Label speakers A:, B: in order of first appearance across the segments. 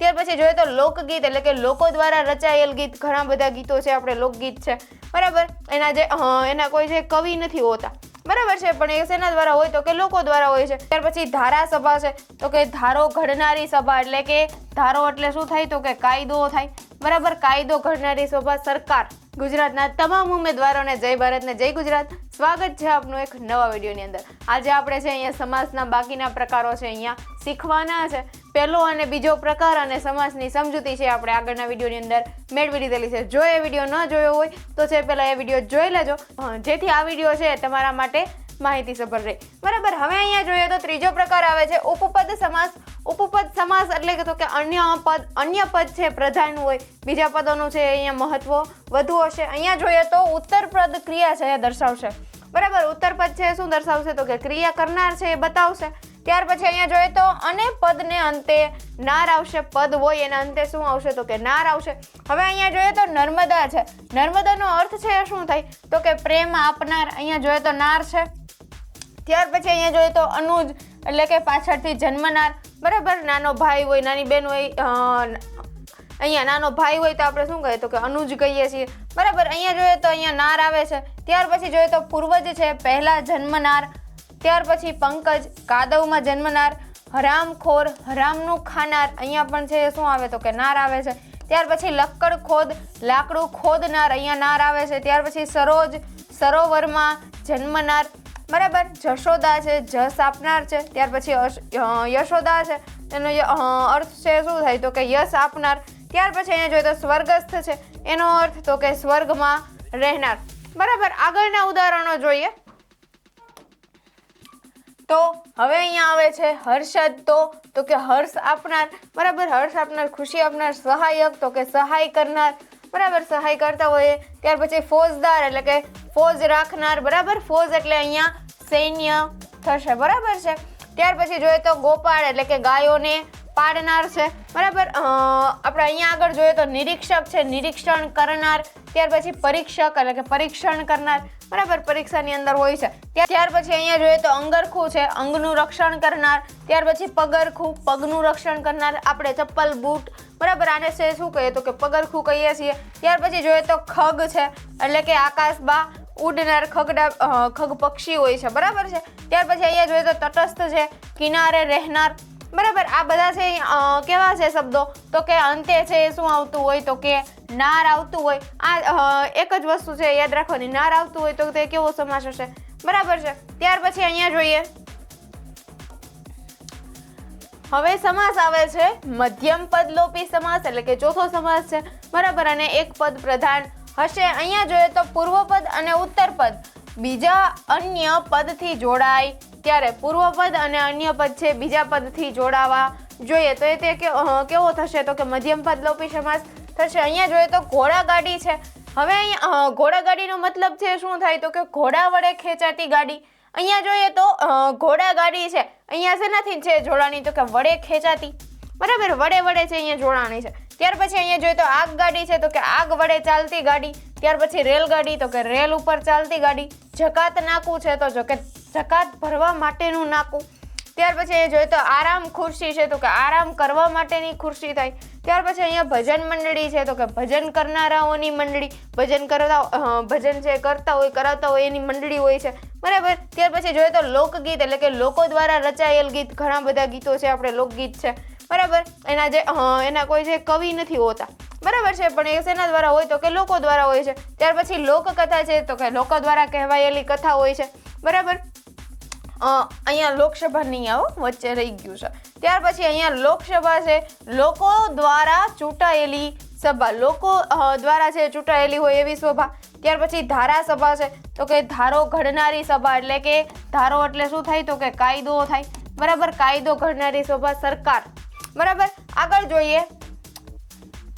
A: ત્યાર પછી જોઈએ તો લોકગીત એટલે કે લોકો દ્વારા રચાયેલ ગીત. ઘણા બધા ગીતો છે આપણે લોકગીત છે, બરાબર. એના કોઈ જે કવિ નથી હોતા, બરાબર છે, પણ એ શેના દ્વારા હોય તો કે લોકો દ્વારા હોય છે. ત્યાર પછી ધારાસભા છે તો કે ધારો ઘડનારી સભા, એટલે કે ધારો એટલે શું થાય તો કે કાયદો થાય, બરાબર. કાયદો ઘડનારી સભા સરકાર. ગુજરાતના તમામ ઉમેદવારોને જય ભારત ને જય ગુજરાત. સ્વાગત છે આપનું એક નવા વિડીયોની અંદર. આજે આપણે છે અહીંયા સમાસના બાકીના પ્રકારો છે અહીંયા શીખવાના છે. પહેલો અને બીજો પ્રકાર અને સમાસની સમજૂતી છે આપણે આગળના વિડીયોની અંદર મેળવી લીધેલી છે. જો એ વિડીયો ન જોયો હોય તો છે પહેલા એ વિડીયો જોઈ લેજો, જેથી આ વિડીયો છે તમારા માટે માહિતીસભર રહે, બરાબર. હવે અહીંયા જોઈએ તો ત્રીજો પ્રકાર આવે છે ઉપપદ સમાસ. ઉપપદ સમાસ એટલે કે તો કે અન્ય પદ છે પ્રધાન હોય, બીજા પદોનું છે અહીંયા મહત્વ વધુ હશે. અહીંયા જોઈએ તો ઉત્તરપદ ક્રિયા છે એ દર્શાવશે, બરાબર. ઉત્તરપદ છે શું દર્શાવશે તો કે ક્રિયા કરનાર છે એ બતાવશે. ત્યાર પછી અહીંયા જોઈએ તો અને પદને અંતે નાર આવશે. પદ હોય એના અંતે શું આવશે તો કે નાર આવશે. હવે અહીંયા જોઈએ તો નર્મદા છે. નર્મદાનો અર્થ છે શું થાય તો કે પ્રેમ આપનાર. અહીંયા જોઈએ તો નાર છે. ત્યાર પછી અહીંયા જોઈએ તો અનુજ એટલે કે પાછળથી જન્મનાર, બરાબર. નાનો ભાઈ હોય, નાની બેન હોય, અહીંયા નાનો ભાઈ હોય તો આપણે શું કહીએ તો કે અનુજ કહીએ છીએ, બરાબર. અહીંયા જોઈએ તો અહીંયા નાર આવે છે. ત્યાર પછી જોઈએ તો પૂર્વજ છે, પહેલા જન્મનાર. ત્યાર પછી પંકજ, કાદવમાં જન્મનાર. હરામખોર, હરામનું ખાનાર. અહીંયા પણ છે શું આવે તો કે નાર આવે છે. ત્યાર પછી લક્કડ ખોદ, લાકડું ખોદનાર. અહીંયા નાર આવે છે. ત્યાર પછી સરોજ, સરોવરમાં જન્મનાર, બરાબર. જશોદા છે, જસ આપનાર છે. ત્યાર પછી યશોદા છે, એનો અર્થ છે શું થાય તો કે યશ આપનાર. ત્યાર પછી અહીંયા જોઈએ તો સ્વર્ગસ્થ છે, એનો અર્થ તો કે સ્વર્ગમાં રહેનાર, બરાબર. આગળના ઉદાહરણો જોઈએ તો હવે અહીંયા આવે છે હર્ષદ, તો કે હર્ષ આપનાર, બરાબર. હર્ષ આપનાર, ખુશી આપનાર. સહાયક તો કે સહાય કરનાર, બરાબર. સહાય કરતા હોય. ત્યાર પછી ફોજદાર એટલે કે ફોજ રાખનાર, બરાબર. ફોજ એટલે અહીંયા સૈન્ય થશે, બરાબર છે. ત્યાર પછી જોઈએ તો ગોપાળ એટલે કે ગાયોને પાડનાર છે, બરાબર. આપણે અહીંયા આગળ જોઈએ તો નિરીક્ષક છે, નિરીક્ષણ કરનાર. ત્યાર પછી પરીક્ષક એટલે કે પરીક્ષણ કરનાર, બરાબર. પરીક્ષાની અંદર હોય છે. ત્યાર પછી અહીંયા જોઈએ તો અંગરખું છે, અંગનું રક્ષણ કરનાર. ત્યાર પછી પગરખું, પગનું રક્ષણ કરનાર. આપણે ચપ્પલ, બૂટ, બરાબર, આને છે શું કહીએ તો કે પગરખું કહીએ છીએ. ત્યાર પછી જોઈએ તો ખગ છે એટલે કે આકાશબા, ઉડનાર. ખગ પક્ષી હોય છે, બરાબર છે. ત્યાર પછી અહીંયા જોઈએ તો તટસ્થ છે, કિનારે રહેનાર, બરાબર. આ બધા છે કેવા છે શબ્દો તો કે અંતે છે શું આવતું હોય તો કે નાર આવતું હોય. આ એક જ વસ્તુ છે યાદ રાખવાની, નાર આવતું હોય તો તે કેવો સમાસ હશે, બરાબર છે. ત્યાર પછી અહીંયા જોઈએ હવે સમાસ આવે છે મધ્યમ પદ લોપી સમાસ એટલે કે ચોથો સમાસ છે, બરાબર. અને એક પદ પ્રધાન હશે. અહીંયા જોઈએ તો પૂર્વપદ અને ઉત્તરપદ બીજા અન્ય પદથી જોડાય ત્યારે પૂર્વપદ અને અન્ય પદ છે બીજા પદથી જોડાવા જોઈએ તો એ તે કેવો થશે તો કે મધ્યમ પદ લોપી સમાસ થશે. અહીંયા જોઈએ તો ઘોડાગાડી છે. હવે અહીંયા ઘોડાગાડીનો મતલબ છે શું થાય તો કે ઘોડા વડે ખેંચાતી ગાડી. અહીંયા જોઈએ તો ઘોડાગાડી છે, અહીંયા શેનાથી છે જોડાણી તો કે વડે ખેંચાતી, બરાબર. વડે છે અહીંયા જોડાણી છે. ત્યાર પછી અહીંયા જોઈએ તો આગગાડી છે તો કે આગ વડે ચાલતી ગાડી. ત્યાર પછી રેલગાડી તો કે રેલ ઉપર ચાલતી ગાડી. જકાત નાકું છે તો જકાત ભરવા માટેનું નાકું. ત્યાર પછી અહીંયા જોઈએ તો આરામ ખુરશી છે તો કે આરામ કરવા માટેની ખુરશી થાય. ત્યાર પછી અહીંયા ભજન મંડળી છે તો કે ભજન કરનારાઓની મંડળી. ભજન છે કરતા હોય, કરાવતા હોય એની મંડળી હોય છે, બરાબર. ત્યાર પછી જોઈએ તો લોકગીત એટલે કે લોકો દ્વારા રચાયેલ ગીત. ઘણા બધા ગીતો છે આપણે લોકગીત છે, બરાબર. એના કોઈ જે કવિ નથી હોતા, બરાબર છે, પણ એ શેના દ્વારા હોય તો કે લોકો દ્વારા હોય છે. ત્યાર પછી લોકકથા છે તો કે લોકો દ્વારા કહેવાયેલી કથા હોય છે, બરાબર. અહીંયા લોકસભા નહીં આવો, વચ્ચે રહી ગયું છે. ત્યાર પછી અહીંયા લોકસભા છે, લોકો દ્વારા ચૂંટાયેલી સભા. લોકો દ્વારા છે ચૂંટાયેલી હોય એવી સભા. ત્યાર પછી ધારાસભા છે તો કે ધારો ઘડનારી સભા, એટલે કે ધારો એટલે શું થાય તો કે કાયદો થાય, બરાબર. કાયદો ઘડનારી સભા સરકાર, બરાબર. આગળ જોઈએ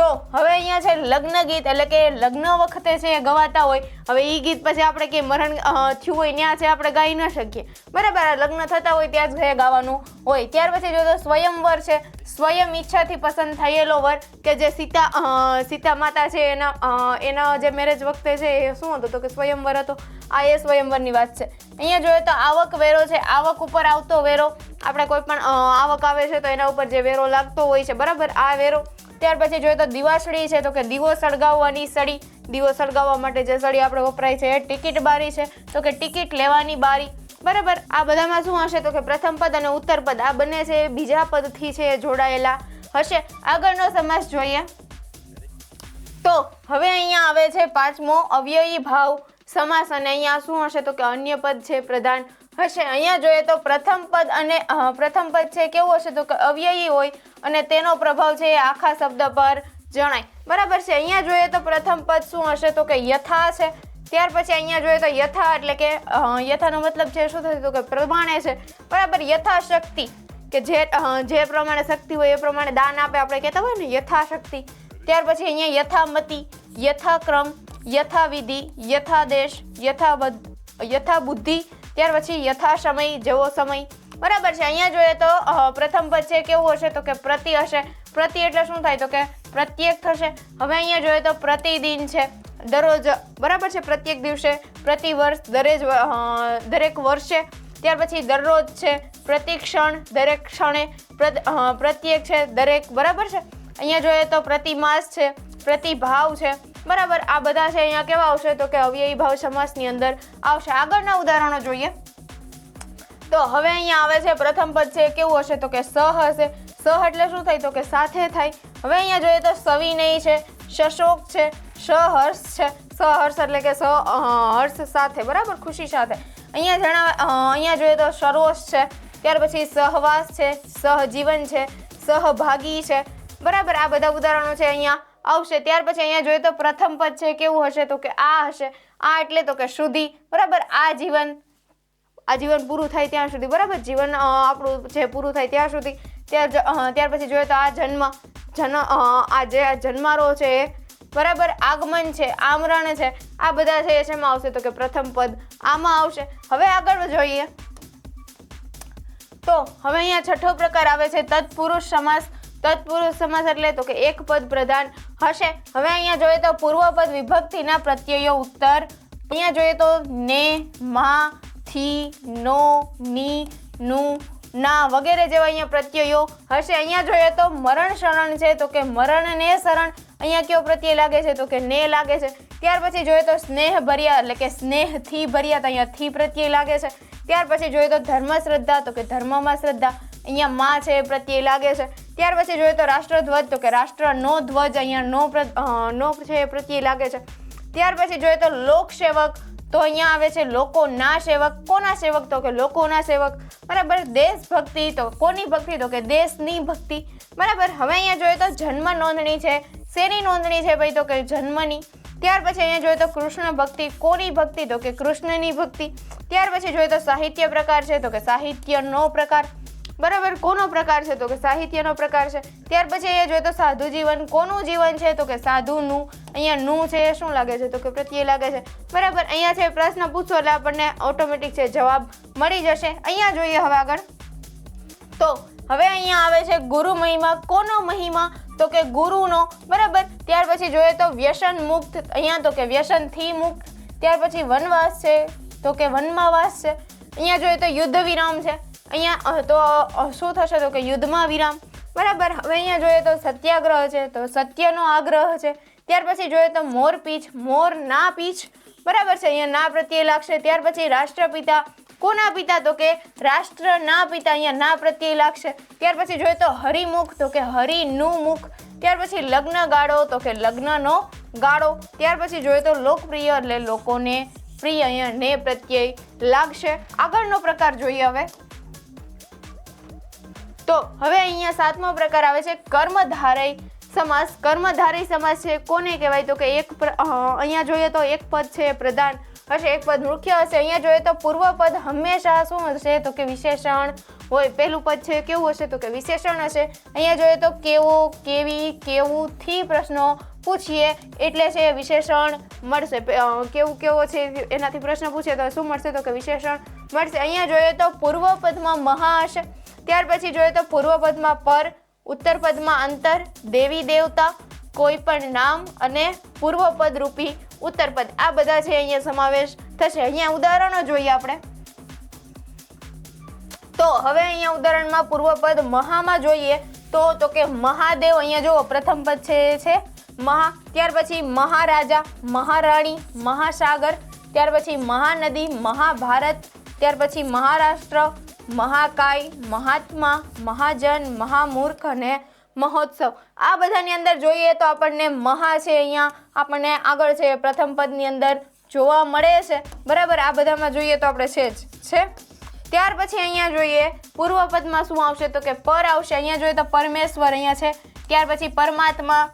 A: તો હવે અહીંયા છે લગ્ન ગીત, એટલે કે લગ્ન વખતે છે એ ગવાતા હોય. હવે એ ગીત પછી આપણે કે મરણ થયું હોય ત્યાં છે આપણે ગાઈ ન શકીએ, બરાબર. લગ્ન થતા હોય ત્યાં જ ગાવાનું હોય. ત્યાર પછી જો તો સ્વયંવર છે, સ્વયં ઈચ્છાથી પસંદ થયેલો વર, કે જે સીતા માતા છે એના જે મેરેજ વખતે છે એ શું હતું તો કે સ્વયંવર હતો. આ એ સ્વયંવરની વાત છે. અહીંયા જોઈએ તો આવક વેરો છે, આવક ઉપર આવતો વેરો. આપણે કોઈ પણ આવક આવે છે તો એના ઉપર જે વેરો લાગતો હોય છે, બરાબર, આ વેરો. ત્યાર પછી જોઈએ તો દિવાસળી છે, તો કે દીવો સળગાવવાની સળી, દીવો સળગાવવા માટે જે સળી આપણે વપરાય છે એ. ટિકિટ બારી છે, તો કે ટિકિટ લેવાની બારી, બરાબર. આ બધામાં શું હશે તો કે પ્રથમ પદ અને ઉત્તર પદ આ બંને છે બીજા પદથી છે જોડાયેલા હશે. આગળનો સમાસ જોઈએ તો હવે અહીંયા આવે છે 5મો અવ્યયી ભાવ સમાસ, અને અહીંયા શું હશે તો કે અન્ય પદ છે પ્રધાન હશે. અહીંયા જોઈએ તો પ્રથમ પદ છે કેવું હશે તો કે અવ્યયી હોય અને તેનો પ્રભાવ છે એ આખા શબ્દ પર જણાય, બરાબર છે. અહીંયા જોઈએ તો પ્રથમ પદ શું હશે તો કે યથા છે. ત્યાર પછી અહીંયા જોઈએ તો યથા એટલે કે યથાનો મતલબ છે શું થશે તો કે પ્રમાણે છે, બરાબર. યથાશક્તિ, કે જે પ્રમાણે શક્તિ હોય એ પ્રમાણે દાન આપે, આપણે કહેતા હોય ને યથાશક્તિ. ત્યાર પછી અહીંયા યથામતિ, યથાક્રમ, યથાવિધિ, યથાદેશ, યથાબુદ્ધિ. ત્યાર પછી યથા સમય, જેવો સમય, બરાબર છે. અહીંયા જોઈએ તો પ્રથમ પદ છે કેવું હશે તો કે પ્રતિ હશે. પ્રતિ એટલે શું થાય તો કે પ્રત્યેક થશે. હવે અહીંયા જોઈએ તો પ્રતિદિન છે, દરરોજ, બરાબર છે. પ્રત્યેક દિવસે, પ્રતિ વર્ષ, દરેક વર્ષે. ત્યાર પછી દરરોજ છે, પ્રતિ ક્ષણ, દરેક ક્ષણે, પ્રત્યેક છે, દરેક, બરાબર છે. અહીંયા જોઈએ તો પ્રતિમાસ છે, પ્રતિભાવ છે, બરાબર. આ બધા છે અહીંયા કેવા આવશે તો કે અવ્યયી ભાવ સમાસની અંદર આવશે. આગળના ઉદાહરણો જોઈએ તો હવે અહીંયા આવે છે પ્રથમ પદ છે કેવું હશે તો કે સ હશે. સ એટલે શું થાય તો કે સાથે થાય. હવે અહીંયા જોઈએ તો સવિનય છે, શશોક છે, સહર્ષ છે. સહર્ષ એટલે કે હર્ષ સાથે, બરાબર, ખુશી સાથે. અહીંયા જોઈએ તો સરોષ છે. ત્યાર પછી સહવાસ છે, સહજીવન છે, સહભાગી છે, બરાબર. આ બધા ઉદાહરણો છે અહીંયા આવશે. ત્યાર પછી અહીંયા જોઈએ તો પ્રથમ પદ છે કેવું હશે તો કે આ હશે. આ એટલે તો કે સુધી, બરાબર. આ જીવન પૂરું થાય ત્યાં સુધી, બરાબર. જીવન આપણું જે પૂરું થાય ત્યાં સુધી. ત્યાર પછી જોઈએ તો આ આ જે જન્મારો છે એ, બરાબર. આગમન છે, આમરણ છે, આ બધા છે એ શેમાં આવશે તો કે પ્રથમ પદ આમાં આવશે. હવે આગળ જોઈએ તો હવે અહીંયા છઠ્ઠો પ્રકાર આવે છે તત્પુરુષ સમાસ. તત્પુરુષ સમાસ એટલે તો કે એક પદ પ્રધાન હશે. હવે અહીંયા જોઈએ તો પૂર્વપદ વિભક્તિના પ્રત્યયો ઉત્તર. અહીંયા જોઈએ તો ને, માં, થી, નો, ની, નું, ના વગેરે જેવા અહીંયા પ્રત્યયો હશે. અહીંયા જોઈએ તો મરણ શરણ છે, તો કે મરણ ને શરણ. અહીંયા કયો પ્રત્યય લાગે છે તો કે ને લાગે છે. ત્યાર પછી જોઈએ તો સ્નેહ ભર્યા એટલે કે સ્નેહથી ભર્યા, તો અહીંયા થી પ્રત્યય લાગે છે. ત્યાર પછી જોઈએ તો ધર્મ શ્રદ્ધા, તો કે ધર્મમાં શ્રદ્ધા, અહીંયા માં છે એ પ્રત્યય લાગે છે. ત્યાર પછી જોઈએ તો રાષ્ટ્રધ્વજ, તો કે રાષ્ટ્રનો ધ્વજ, અહીંયા નો છે એ પ્રત્યય લાગે છે. ત્યાર પછી જોઈએ તો લોકસેવક, તો અહીંયા આવે છે લોકોના સેવક. કોના સેવક તો કે લોકોના સેવક, બરાબર. દેશભક્તિ, તો કોની ભક્તિ તો કે દેશની ભક્તિ, બરાબર. હવે અહીંયા જોઈએ તો જન્મ નોંધણી છે, શેની નોંધણી છે ભાઈ તો કે જન્મની. ત્યાર પછી અહીંયા જોઈએ તો કૃષ્ણ ભક્તિ, કોની ભક્તિ તો કે કૃષ્ણની ભક્તિ. ત્યાર પછી જોઈએ તો સાહિત્ય પ્રકાર છે, તો કે સાહિત્યનો પ્રકાર, બરાબર. કોનો પ્રકાર છે તો કે સાહિત્યનો પ્રકાર છે. ત્યાર પછી અહીંયા જોઈએ તો સાધુ જીવન, કોનું જીવન છે તો કે સાધુનું. અહીંયા નું છે એ શું લાગે છે તો કે પ્રત્યય લાગે છે, બરાબર. અહીંયા છે પ્રશ્ન પૂછો એટલે આપણને ઓટોમેટિક છે જવાબ મળી જશે. અહીંયા જોઈએ હવે આગળ તો હવે અહીંયા આવે છે ગુરુ મહિમા. કોનો મહિમા તો કે ગુરુનો, બરાબર. ત્યાર પછી જોઈએ તો વ્યસન મુક્ત, અહીંયા તો કે વ્યસનથી મુક્ત. ત્યાર પછી વનવાસ છે, તો કે વનમાં વાસ છે. અહીંયા જોઈએ તો યુદ્ધ વિરામ છે, અહીંયા તો શું થશે તો કે યુદ્ધમાં વિરામ, બરાબર. હવે અહીંયા જોઈએ તો સત્યાગ્રહ છે, તો સત્યનો આગ્રહ છે. ત્યાર પછી જોઈએ તો મોર પીછ, મોર ના પીછ, બરાબર છે. અહીંયા ના પ્રત્યય લાગશે. ત્યાર પછી રાષ્ટ્રપિતા, કોના પિતા તો કે રાષ્ટ્રના પિતા, અહીંયા ના પ્રત્યય લાગશે. ત્યાર પછી જોઈએ તો હરિમુખ, તો કે હરિનું મુખ. ત્યાર પછી લગ્ન ગાળો, તો કે લગ્નનો ગાળો. ત્યાર પછી જોઈએ તો લોકપ્રિય એટલે લોકોને પ્રિય, અહીંયા ને પ્રત્યય લાગશે. આગળનો પ્રકાર જોઈએ હવે તો હવે અહીંયા સાતમો પ્રકાર આવે છે કર્મધારય સમાસ. કર્મધારય સમાસ છે કોને કહેવાય તો કે અહીંયા જોઈએ તો એક પદ છે પ્રધાન હશે, એક પદ મુખ્ય હશે. અહીંયા જોઈએ તો પૂર્વ પદ હંમેશા શું હશે તો કે વિશેષણ હોય. પહેલું પદ છે કેવું હશે તો કે વિશેષણ હશે. અહીંયા જોઈએ તો કેવો, કેવી, કેવું થી પ્રશ્નો પૂછીએ એટલે છે વિશેષણ મળશે. કેવું કેવો છે એનાથી પ્રશ્ન પૂછે તો શું મળશે તો કે વિશેષણ મળશે. અહીંયા જોઈએ તો પૂર્વ પદમાં મહા હશે. ત્યાર પછી જોઈએ તો પૂર્વ પદમાં પર, ઉત્તર પદમાં અંતર, દેવી દેવતા, કોઈ પણ નામ અને પૂર્વ પદ રૂપી ઉત્તર પદ. આ બધા છે અહીંયા સમાવેશ થશે. અહીંયા ઉદાહરણો જોઈએ આપણે. તો હવે અહીંયા ઉદાહરણમાં પૂર્વ પદ મહામાં જોઈએ તો કે મહાદેવ. અહીંયા જુઓ પ્રથમ પદ છે મહા. ત્યાર પછી મહારાજા, મહારાણી, મહાસાગર. ત્યાર પછી મહાનદી, મહાભારત. ત્યાર પછી મહારાષ્ટ્ર, મહાકાય, મહાત્મા, મહાજન, મહામૂર્ખ અને મહોત્સવ. આ બધાની અંદર જોઈએ તો આપણને મહા છે અહીંયા આપણને આગળ છે પ્રથમ પદની અંદર જોવા મળે છે. બરાબર, આ બધામાં જોઈએ તો આપણે છે. ત્યાર પછી અહીંયા જોઈએ પૂર્વ પદમાં શું આવશે તો કે પર આવશે. અહીંયા જોઈએ તો પરમેશ્વર અહીંયા છે. ત્યાર પછી પરમાત્મા,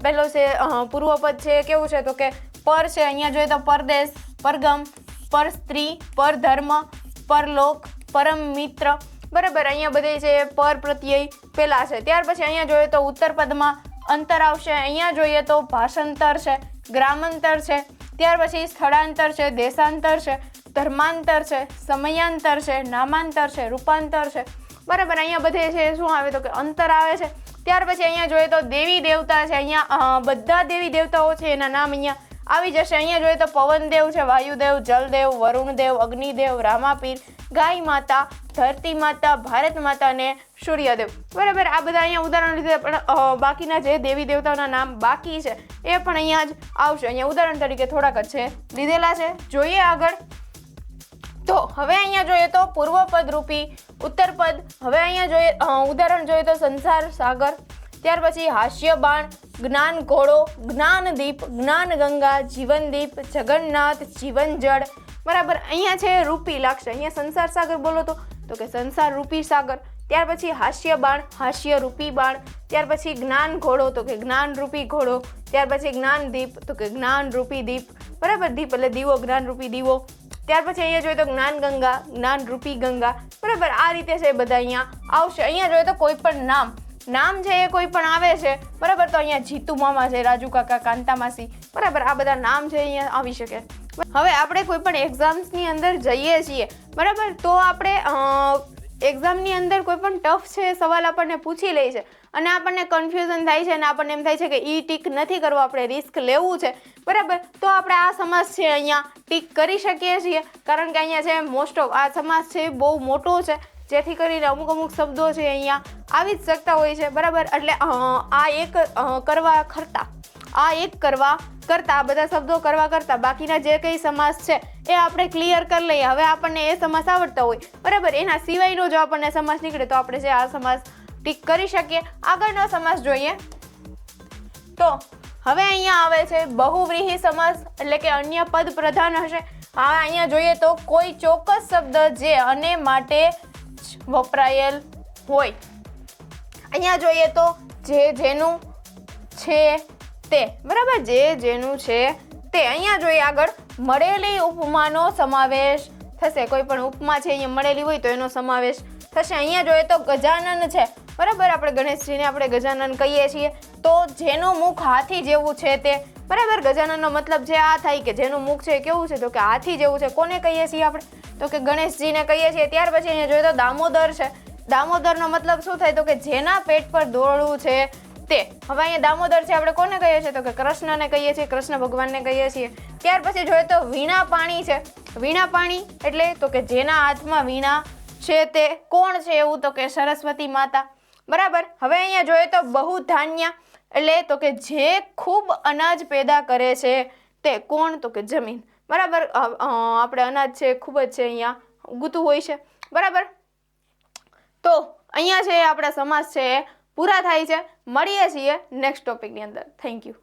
A: પહેલો છે પૂર્વ પદ છે કેવું છે તો કે પર છે. અહીંયા જોઈએ તો પરદેશ, પરગમ, પર સ્ત્રી, પર ધર્મ, પરલોક, પરમ મિત્ર. બરાબર, અહીંયા બધે છે પર પ્રત્યય પેલા છે. ત્યાર પછી અહીંયા જોઈએ તો ઉત્તર પદમાં અંતર આવશે. અહીંયા જોઈએ તો ભાષાંતર છે, ગ્રામાંતર છે. ત્યાર પછી સ્થળાંતર છે, દેશાંતર છે, ધર્માંતર છે, સમયાંતર છે, નામાંતર છે, રૂપાંતર છે. બરાબર, અહીંયા બધે છે શું આવે તો કે અંતર આવે છે. ત્યાર પછી અહીંયા જોઈએ તો દેવી દેવતા છે. અહીંયા બધા દેવી દેવતાઓ છે એના નામ અહીંયા આવી જશે. અહીંયા જોઈએ તો પવનદેવ છે, વાયુદેવ, જલદેવ, વરુણદેવ, અગ્નિદેવ, રામાપીર, ગાય માતા, ધરતી માતા, ભારત માતા અને સૂર્યદેવ. બરાબર, આ બધા અહીંયા ઉદાહરણ લીધે પણ બાકીના જે દેવી દેવતાઓના નામ બાકી છે એ પણ અહીંયા જ આવશે. અહીંયા ઉદાહરણ તરીકે થોડાક જ છે લીધેલા છે. જોઈએ આગળ. તો હવે અહીંયા જોઈએ તો પૂર્વ પદ રૂપી ઉત્તર પદ. હવે અહીંયા જોઈએ ઉદાહરણ જોઈએ તો સંસાર સાગર. ત્યાર પછી હાસ્ય બાણ, જ્ઞાન ઘોડો, જ્ઞાનદીપ, જ્ઞાન ગંગા, જીવનદીપ, જગન્નાથ, જીવન જળ. બરાબર, અહીંયા છે રૂપી લાગશે. અહીંયા સંસાર સાગર બોલો તો કે સંસાર રૂપી સાગર. ત્યાર પછી હાસ્ય બાણ, હાસ્ય રૂપી બાણ. ત્યાર પછી જ્ઞાન ઘોડો તો કે જ્ઞાન રૂપી ઘોડો. ત્યાર પછી જ્ઞાન દીપ તો કે જ્ઞાન રૂપી દીપ. બરાબર, દીપ એટલે દીવો, જ્ઞાન રૂપી દીવો. ત્યાર પછી અહીંયા જોઈએ તો જ્ઞાન ગંગા, જ્ઞાન રૂપી ગંગા. બરાબર, આ રીતે છે બધા અહીંયા આવશે. અહીંયા જોઈએ તો કોઈ પણ નામ છે એ કોઈ પણ આવે છે. બરાબર, તો અહીંયા જીતુ મામા છે, રાજુ કાકા, કાંતા માસી. બરાબર, આ બધા નામ છે અહીંયા આવી શકે. હવે આપણે કોઈ પણ એક્ઝામ્સની અંદર જઈએ છીએ. બરાબર, તો આપણે એક્ઝામની અંદર કોઈ પણ ટફ છે સવાલ આપણને પૂછી લે છે અને આપણને કન્ફ્યુઝન થાય છે અને આપણને એમ થાય છે કે ઈ ટીક નથી કરવો, આપણે રિસ્ક લેવું છે. બરાબર, તો આપણે આ સમાસ છે અહીંયા ટીક કરી શકીએ છીએ. કારણ કે અહીંયા છે મોસ્ટ ઓફ આ સમાસ છે બહુ મોટો છે, જેથી કરીને અમુક શબ્દો છે અહીંયા આવી જ શકતા હોય છે. બરાબર, એટલે આ એક કરવા કરતા આ બધા શબ્દો કરવા કરતા બાકીના જે કંઈ સમાસ છે એ આપણે ક્લિયર કરી લઈએ. હવે આપણને એ સમાસ આવડતા હોય, બરાબર, એના સિવાયનો જો આપણને સમાસ નીકળે તો આપણે છે આ સમાસ ટીક કરી શકીએ. આગળનો સમાસ જોઈએ તો હવે અહીંયા આવે છે બહુવ્રીહી સમાસ, એટલે કે અન્ય પદ પ્રધાન હશે. હા, અહીંયા જોઈએ તો કોઈ ચોક્કસ શબ્દ જે અને માટે વપરાયેલ હોય. અહીંયા જોઈએ તો જે જેનું છે તે. બરાબર, જે જેનું છે તે. અહીંયા જોઈએ આગળ મળેલી ઉપમાનો સમાવેશ થશે. કોઈ પણ ઉપમા છે અહીંયા મળેલી હોય તો એનો સમાવેશ થશે. અહીંયા જોઈએ તો ગજાનન છે. બરાબર, આપણે ગણેશજીને આપણે ગજાનન કહીએ છીએ. તો જેનું મુખ હાથી જેવું છે તે. બરાબર, ગજાનનનો મતલબ છે આ થાય કે જેનું મુખ છે કેવું છે તો કે હાથી જેવું છે. કોને કહીએ છીએ આપણે તો કે ગણેશજીને કહીએ છીએ. ત્યાર પછી અહીંયા જોઈએ તો દામોદર છે. દામોદરનો મતલબ શું થાય તો કે જેના પેટ પર દોરડું છે તે. હવે અહીંયા દામોદર છે આપણે કોને કહીએ છીએ તો કે કૃષ્ણને કહીએ છીએ, કૃષ્ણ ભગવાનને કહીએ છીએ. ત્યાર પછી જોઈએ તો વીણા પાણી છે. વીણા પાણી એટલે તો કે જેના હાથમાં વીણા છે તે. કોણ છે એવું તો કે સરસ્વતી માતા. બરાબર, હવે અહીંયા જોઈએ તો બહુ ધાન્ય એટલે તો કે જે ખૂબ અનાજ પેદા કરે છે તે. કોણ તો કે જમીન. બરાબર, આપણે અનાજ છે ખૂબ જ છે અહીંયા ઉગતું હોય છે. બરાબર, તો અહીંયા છે આપણા સમાસ છે પૂરા થાય છે. મળીએ છીએ નેક્સ્ટ ટોપિકની અંદર. Thank you.